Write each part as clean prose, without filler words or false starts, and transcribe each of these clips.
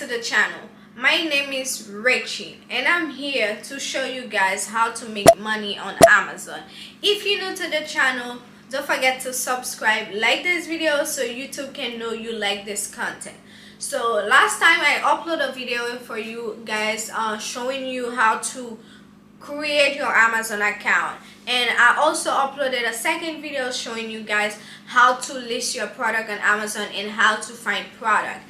to the channel. My name is Richie and I'm here to show you guys how to make money on Amazon. If you're new to the channel, don't forget to subscribe, like this video so YouTube can know you like this content. So last time I uploaded a video for you guys showing you how to create your Amazon account, and I also uploaded a second video showing you guys how to list your product on Amazon and how to find product.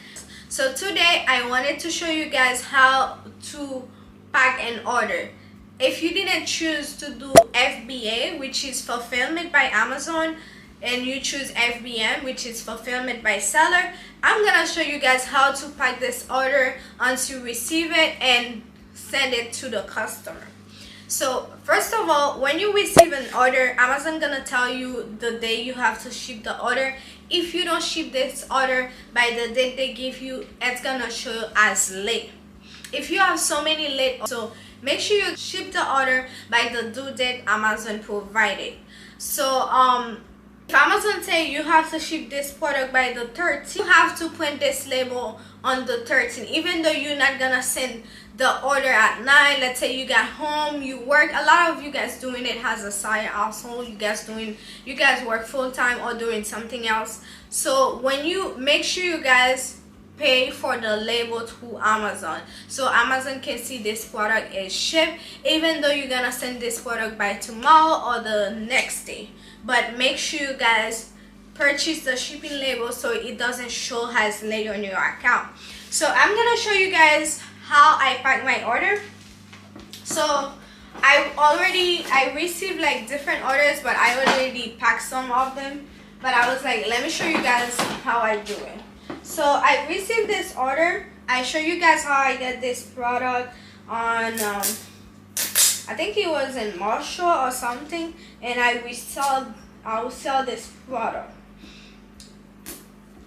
So today I wanted to show you guys how to pack an order. If you didn't choose to do FBA, which is fulfillment by Amazon, and you choose FBM, which is fulfillment by seller, I'm gonna show you guys how to pack this order once you receive it and send it to the customer. So first of all, when you receive an order, Amazon gonna tell you the day you have to ship the order. If you don't ship this order by the date they give you, it's gonna show as late. If you have so many late, so make sure you ship the order by the due date Amazon provided. So if Amazon say you have to ship this product by the 13th, you have to print this label on the 13th, even though you're not gonna send the order at 9. Let's say you got home, you work. A lot of you guys doing it as a side hustle. You guys work full-time or doing something else. So when you make sure you guys pay for the label to Amazon, so Amazon can see this product is shipped, even though you're gonna send this product by tomorrow or the next day. But make sure you guys purchase the shipping label so it doesn't show as late on your account. So I'm gonna show you guys how I pack my order. So I received like different orders, but I already packed some of them. But I was like, let me show you guys how I do it. So I received this order. I show you guys how I get this product on I think it was in Marshall or something, and I will sell this product.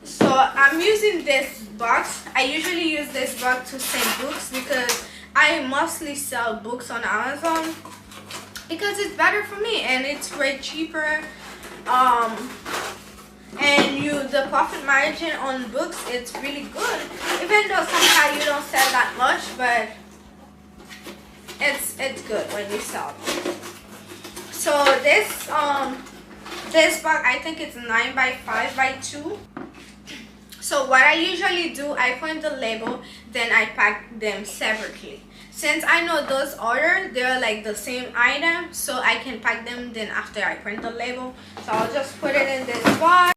So I'm using this box. I usually use this box to send books because I mostly sell books on Amazon because it's better for me and it's way cheaper. And the profit margin on books, it's really good, even though sometimes you don't sell that much, but it's good when you sell. So this box, I think it's 9 by 5 by 2. So what I usually do, I print the label, then I pack them separately. Since I know those orders, they're like the same item, so I can pack them then after I print the label. So I'll just put it in this box.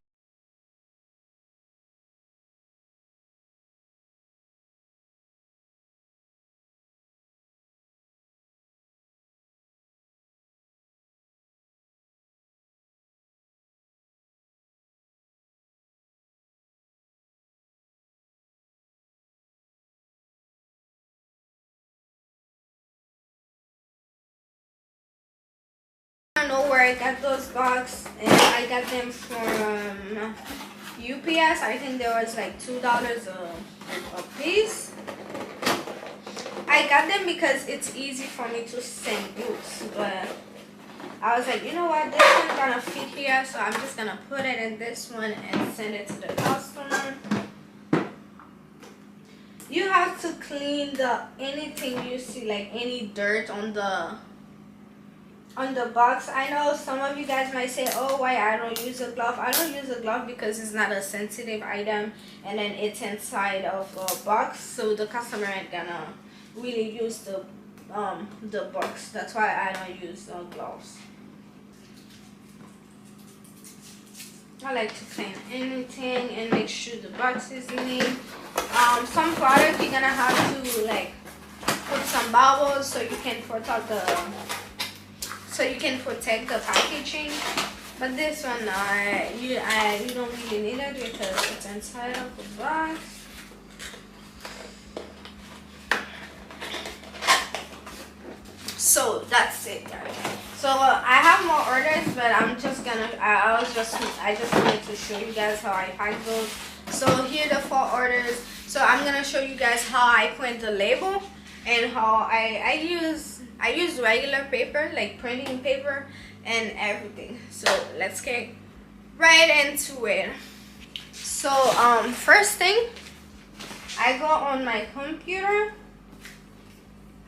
I don't know where I got those boxes, and I got them from UPS. I think there was like $2 a piece. I got them because it's easy for me to send books, but I was like, you know what, this one's gonna fit here, so I'm just gonna put it in this one and send it to the customer. You have to clean anything you see, like any dirt on the box. I know some of you guys might say, oh, why I don't use a glove. I don't use a glove because it's not a sensitive item, and then it's inside of a box, so the customer ain't gonna really use the box. That's why I don't use gloves. I like to clean anything and make sure the box is neat. Some product you're gonna have to like put some bubbles so you can protect the packaging. But this one, you don't really need it because it's inside of the box. So that's it, guys. So I have more orders, but I just wanted to show you guys how I pack those. So here are the 4 orders. So I'm gonna show you guys how I print the label and how I use regular paper, like printing paper and everything. So let's get right into it. So first thing, I go on my computer.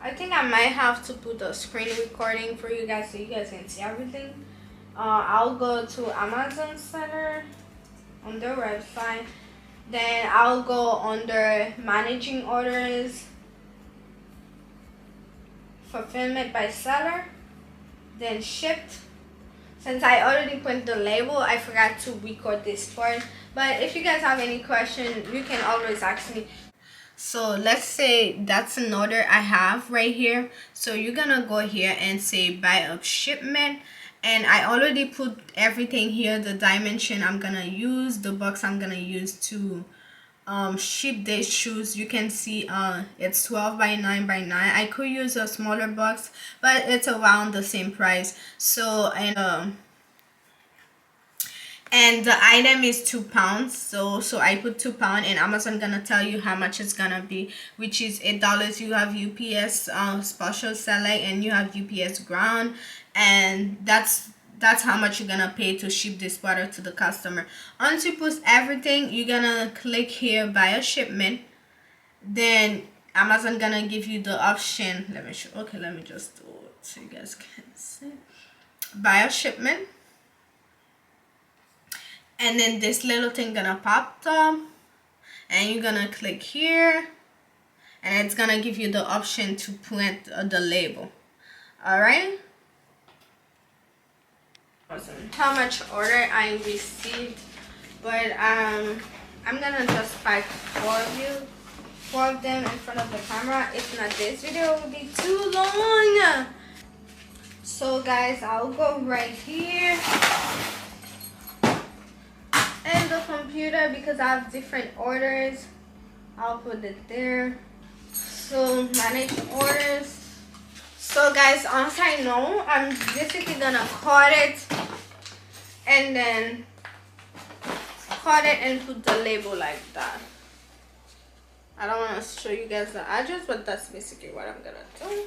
I think I might have to put a screen recording for you guys so you guys can see everything. I'll go to Amazon Seller on their website. Then I'll go under managing orders, fulfillment by seller, then shipped. Since I already put the label, I forgot to record this part. But if you guys have any question, you can always ask me. So let's say that's an order I have right here. So you're gonna go here and say buy up shipment. And I already put everything here, the dimension I'm gonna use, the box I'm gonna use to ship these shoes. You can see it's 12 by 9 by 9. I could use a smaller box, but it's around the same price. So and the item is £2. So I put £2, and Amazon gonna tell you how much it's gonna be, which is $8. You have UPS special select, and you have UPS ground, and that's how much you're gonna pay to ship this product to the customer. Once you post everything, you're gonna click here buy a shipment. Then Amazon gonna give you the option. Let me show. Okay, let me just do it so you guys can see. Buy a shipment. And then this little thing gonna pop up, and you're gonna click here, and it's gonna give you the option to print the label. All right. How much order I received, but I'm gonna just pack four of them in front of the camera. If not, this video will be too long. So guys, I'll go right here and the computer, because I have different orders. I'll put it there. So manage orders. So guys, once I know, I'm basically gonna cut it and then cut it and put the label like that. I don't want to show you guys the address, but that's basically what I'm gonna do.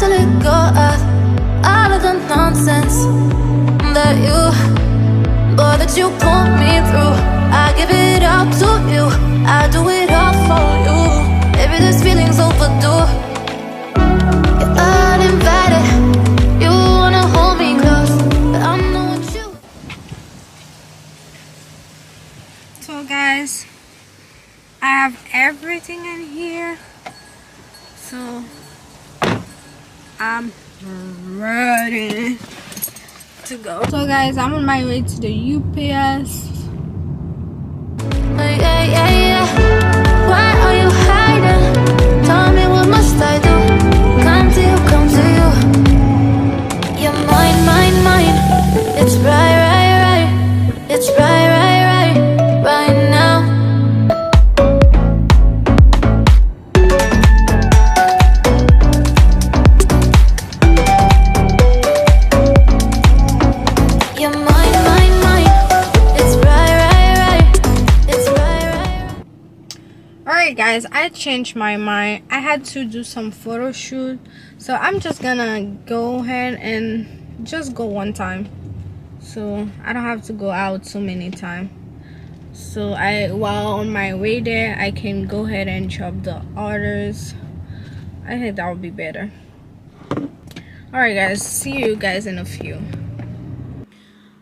To let go of all of the nonsense that you put me through. I give it all to you, I do it all for you. Maybe this feeling's overdue. You're uninvited, you wanna hold me close, but I know what you. So guys, I have everything in here. So I'm ready to go. So guys, I'm on my way to the UPS. Yeah. Why are you hiding? Tell me, what must I do? Come to you. You're mine. It's right. It's right now. Alright guys, I changed my mind. I had to do some photo shoot, so I'm just gonna go ahead and just go one time, so I don't have to go out so many times. So while on my way there, I can go ahead and drop the orders. I think that would be better. Alright guys, see you guys in a few.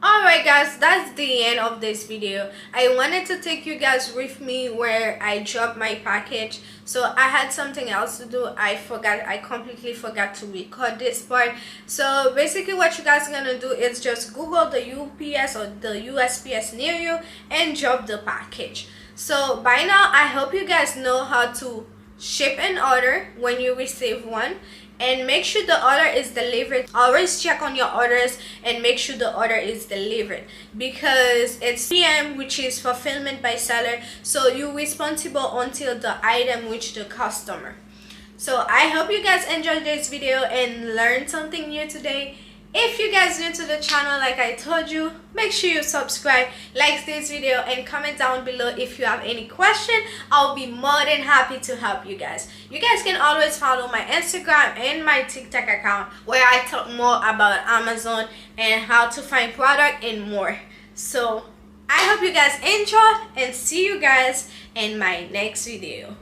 Alright guys, that's the end of this video. I wanted to take you guys with me where I dropped my package. So I had something else to do. I completely forgot to record this part. So basically what you guys are gonna do is just Google the UPS or the USPS near you and drop the package. So by now, I hope you guys know how to ship an order when you receive one, and make sure the order is delivered. Always check on your orders and make sure the order is delivered, because it's PM, which is fulfillment by seller, so you're responsible until the item reach the customer. So I hope you guys enjoyed this video and learned something new today, If you guys new to the channel, like I told you, make sure you subscribe, like this video, and comment down below if you have any question. I'll be more than happy to help you guys. You guys can always follow my Instagram and my TikTok account where I talk more about Amazon and how to find product and more. So I hope you guys enjoy and see you guys in my next video.